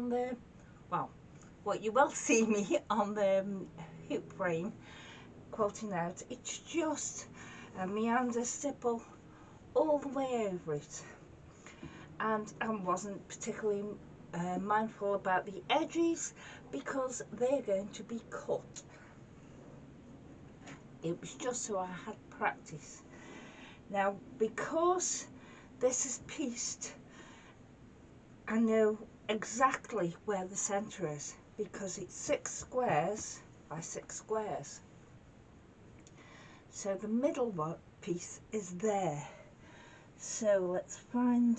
on the, well, what you will see me on the hoop frame quilting out, it's just a meander stipple all the way over it, and I wasn't particularly mindful about the edges because they're going to be cut. It was just so I had practice. Now, because this is pieced, I know exactly where the centre is because it's 6 squares by 6 squares. So the middle piece is there. So let's find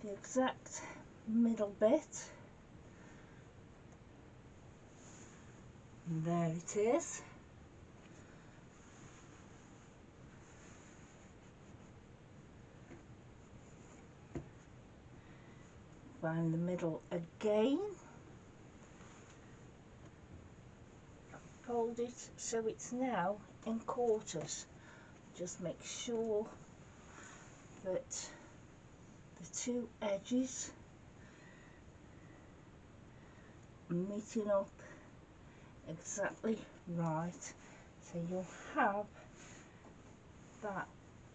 the exact middle bit. There it is. Find the middle again. Fold it so it's now in quarters. Just make sure that the two edges are meeting up exactly right, so you'll have that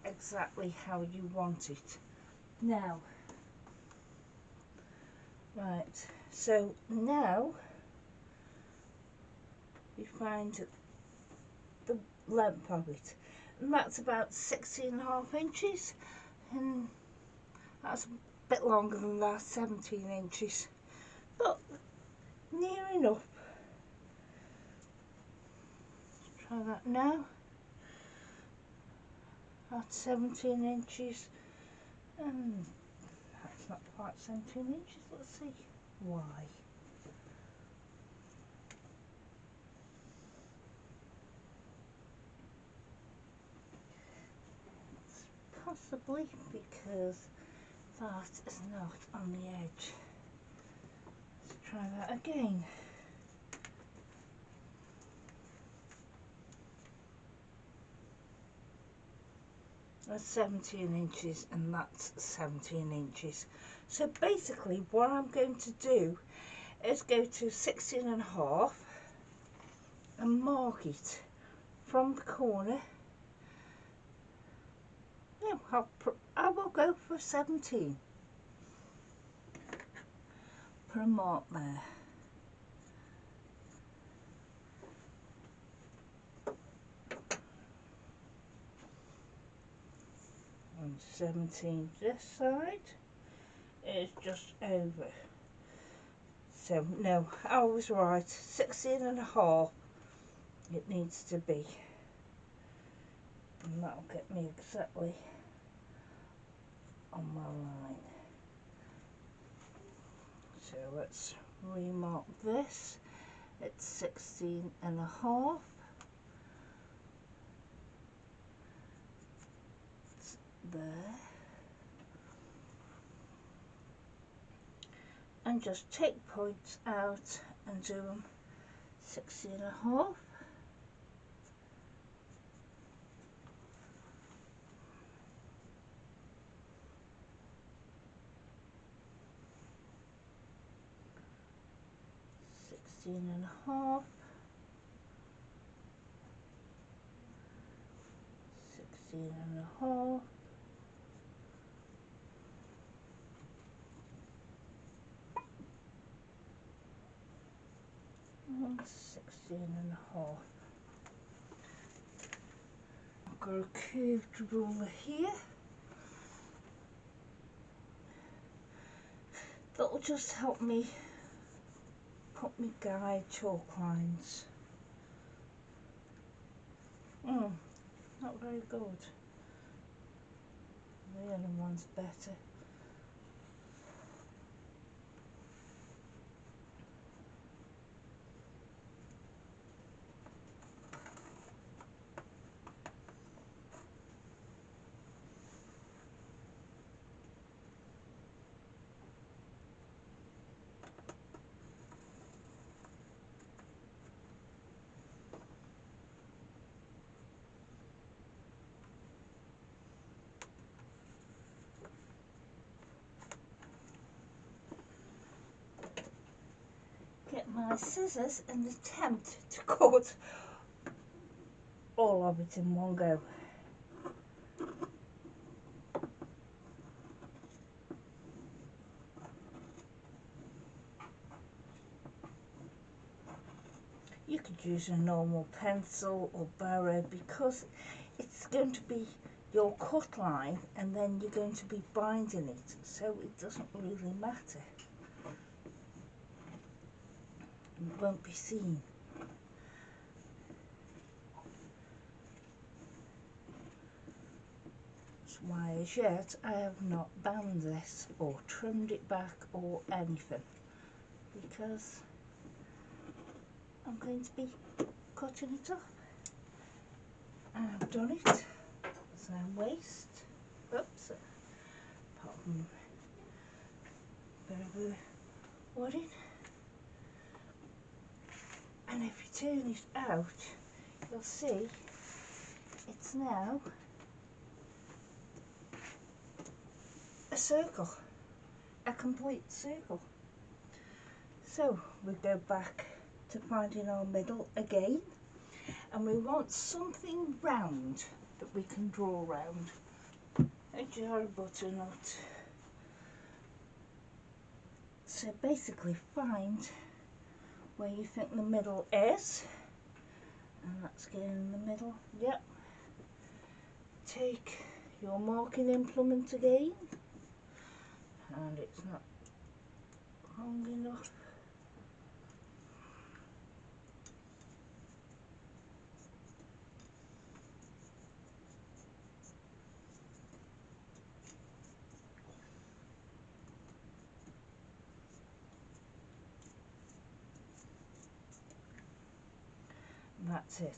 exactly how you want it. Now, right, so now we find the length of it, and that's about 16.5 inches, and that's a bit longer than that, 17 inches, but near enough. Let's try that now. That's 17 inches, and that's not quite 17 inches. Let's see why. It's possibly because that is not on the edge. Let's try that again. That's 17 inches and that's 17 inches. So basically what I'm going to do is go to 16.5 and mark it from the corner. No, I will go for 17. Put a mark there. And 17 this side is just over. So no, I was right, 16.5 it needs to be. And that'll get me exactly on my line. So let's remark this. It's 16.5. It's there. And just take points out and do them 16.5. Sixteen and a half, 16 and a half, and 16 and a half. I've got a curved ruler here. That'll just help me put my guide chalk lines. Not very good. The other one's better. my scissors and attempt to cut all of it in one go. You could use a normal pencil or barrow because it's going to be your cut line and then you're going to be binding it, so it doesn't really matter. It won't be seen. That's why as yet I have not bound this or trimmed it back or anything, because I'm going to be cutting it up. I've done it. Some waste. Oops. Pardon. Bit of a wadding. And if you turn it out, you'll see it's now a circle, a complete circle. So we go back to finding our middle again, and we want something round that we can draw round. A jar of butternut. So basically find where you think the middle is, and that's going in the middle. Yep. Take your marking implement again, and it's not long enough. That's it.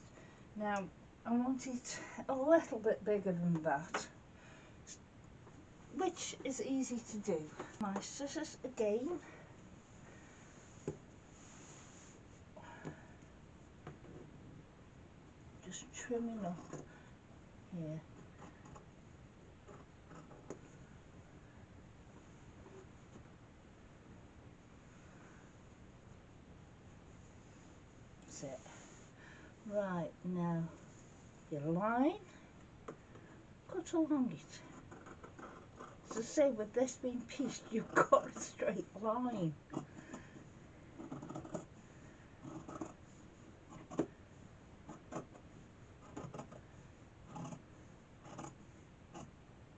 Now I want it a little bit bigger than that, which is easy to do. My scissors again. Just trimming up here. That's it. Right, now your line, cut along it. As I say, with this being pieced, you've got a straight line.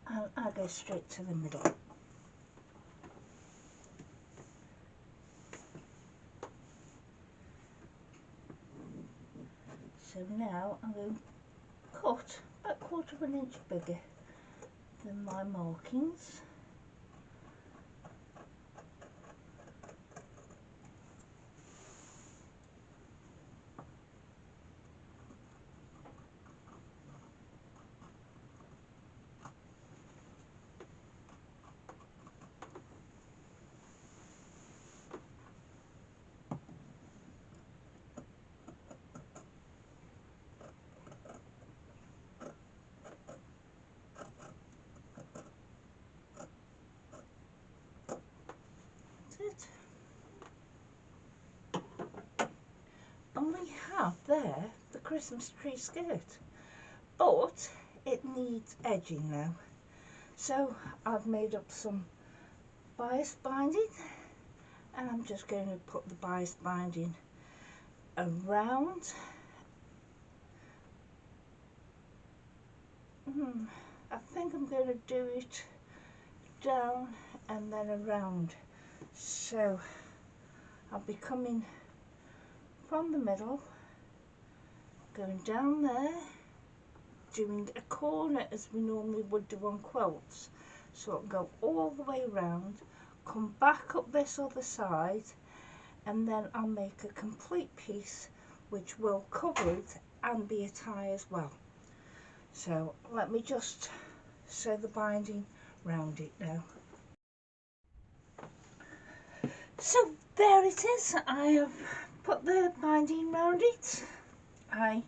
And I go straight to the middle. So now I'm going to cut about 1/4 inch bigger than my markings. It. And we have there the Christmas tree skirt, but it needs edging now. So I've made up some bias binding, and I'm just going to put the bias binding around. I think I'm going to do it down and then around. So I'll be coming from the middle, going down there, doing a corner as we normally would do on quilts. So I'll go all the way around, come back up this other side, and then I'll make a complete piece which will cover it and be a tie as well. So let me just sew the binding round it now. So there it is. I have put the binding round it. I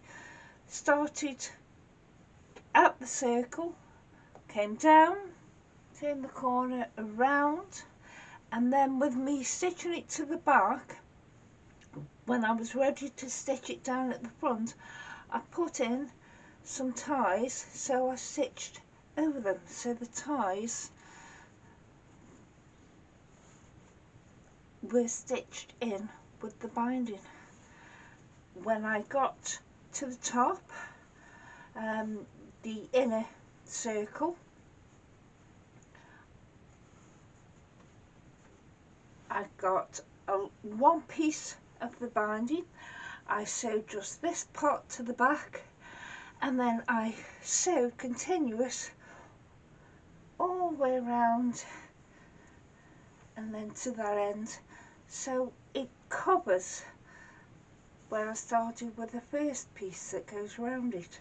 started at the circle, came down, turned the corner around, and then with me stitching it to the back, when I was ready to stitch it down at the front, I put in some ties, so I stitched over them, so the ties were stitched in with the binding. When I got to the top, the inner circle, I got one piece of the binding. I sewed just this part to the back, and then I sewed continuous all the way around and then to that end, so it covers where I started with the first piece that goes around it,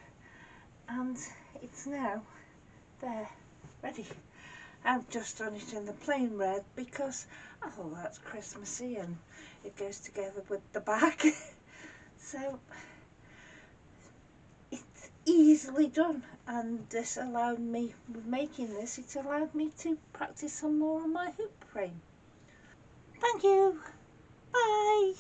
and it's now there, ready. I've just done it in the plain red because I thought that's Christmassy and it goes together with the back. So it's easily done, and this allowed me, with making this, it allowed me to practice some more on my hoop frame. Thank you. Bye.